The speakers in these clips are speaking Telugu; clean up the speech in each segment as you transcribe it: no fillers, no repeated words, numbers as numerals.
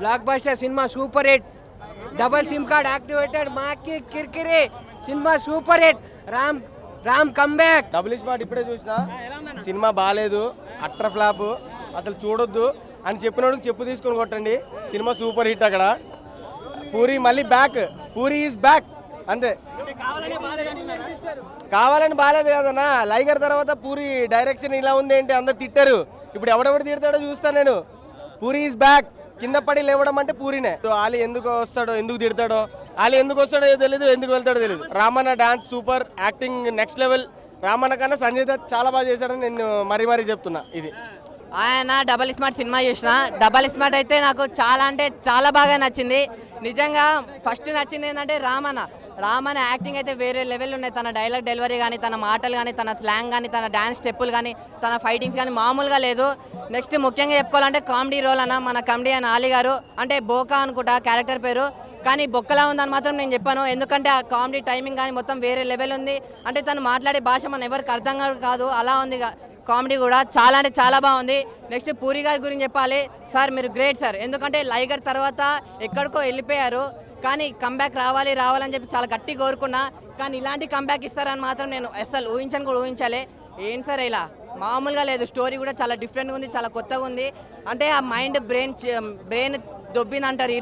Black buster cinema super hit. Double sim card activated Maaki Kirikiri cinema super hit. Ram comeback. Double spot ఇప్పుడే చూసినా సినిమా బాగాలేదు, అట్టర్ ఫ్లాప్, అసలు చూడొద్దు అని చెప్పినోడికి చెప్పు తీసుకొని కొట్టండి. Cinema super hit. అక్కడ పూరి మళ్ళీ బ్యాక్, పూరి ఈజ్ బ్యాక్ అంతే. కావాలని బాగాలేదు కదన్నా. లైగర్ తర్వాత పూరి డైరెక్షన్ ఇలా ఉంది ఏంటి అందరు తిట్టారు. ఇప్పుడు ఎవడెవడు తిడతాడో చూస్తాను నేను. Puri is back. కింద పడి లేవడం అంటే పూరినే. ఆలి ఎందుకు వస్తాడో, ఎందుకు తిడతాడో, ఆలి ఎందుకు వస్తాడో తెలియదు, ఎందుకు వెళ్తాడో తెలియదు. Ramanna dance super, acting next level. Ramanna కన్నా సంజయ్ దత్ చాలా బాగా చేశాడని నేను మరీ చెప్తున్నా. ఇది ఆయన డబల్ స్మార్ట్ సినిమా చూసిన. డబల్ స్మార్ట్ అయితే నాకు చాలా అంటే చాలా బాగా నచ్చింది. నిజంగా ఫస్ట్ నచ్చింది ఏంటంటే రామన్న యాక్టింగ్ అయితే వేరే లెవెల్ ఉన్నాయి. తన డైలాగ్ డెలివరీ కానీ, తన మాటలు కానీ, తన స్లాంగ్ కానీ, తన డ్యాన్స్ స్టెప్పులు కానీ, తన ఫైటింగ్స్ కానీ మామూలుగా లేదు. నెక్స్ట్ ముఖ్యంగా చెప్పుకోవాలంటే కామెడీ రోల్ అన్న మన కామెడీ అని ఆలీ గారు, అంటే బోకా అనుకుంటా క్యారెక్టర్ పేరు, కానీ బొక్కలా ఉందని మాత్రం నేను చెప్పాను. ఎందుకంటే ఆ కామెడీ టైమింగ్ కానీ మొత్తం వేరే లెవెల్ ఉంది. అంటే తను మాట్లాడే భాష మన ఎవరికి అర్థం కాదు, అలా ఉంది. కామెడీ కూడా చాలా అంటే చాలా బాగుంది. నెక్స్ట్ పూరి గారి గురించి చెప్పాలి. సార్ మీరు గ్రేట్ సార్. ఎందుకంటే లైగర్ తర్వాత ఎక్కడికో వెళ్ళిపోయారు, కానీ కంబ్యాక్ రావాలని చెప్పి చాలా గట్టి కోరుకున్నా. కానీ ఇలాంటి కంబ్యాక్ ఇస్తారని మాత్రం నేను అసలు ఊహించాలి. ఏంటి సార్ ఇలా మామూలుగా లేదు. స్టోరీ కూడా చాలా డిఫరెంట్గా ఉంది, చాలా కొత్తగా ఉంది. అంటే ఆ మైండ్ బ్రెయిన్ దొబ్బింది అంటారు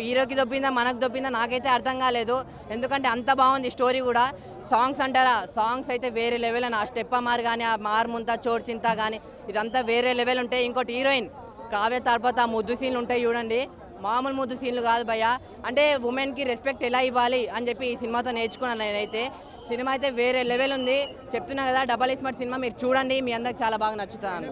హీరోకి దొబ్బిందా మనకు దొబ్బిందా నాకైతే అర్థం కాలేదు. ఎందుకంటే అంత బాగుంది స్టోరీ కూడా. సాంగ్స్ అంటారా, సాంగ్స్ అయితే వేరే లెవెల్ అని. ఆ స్టెప్ మార్ కానీ, ఆ మార్ముంతా చోడ్చింతా కానీ ఇదంతా వేరే లెవెల్ ఉంటాయి. ఇంకోటి హీరోయిన్ కావ్య తర్వాత ఆ ముద్దు సీన్లు ఉంటాయి చూడండి, మామూలు ముద్దు సీన్లు కాదు భయ్య. అంటే ఉమెన్కి రెస్పెక్ట్ ఎలా ఇవ్వాలి అని చెప్పి ఈ సినిమాతో నేర్చుకున్నాను నేనైతే. సినిమా అయితే వేరే లెవెల్ ఉంది. చెప్తున్నా కదా, డబల్ స్మార్ట్ సినిమా మీరు చూడండి, మీ అందరికి చాలా బాగా నచ్చుతాను.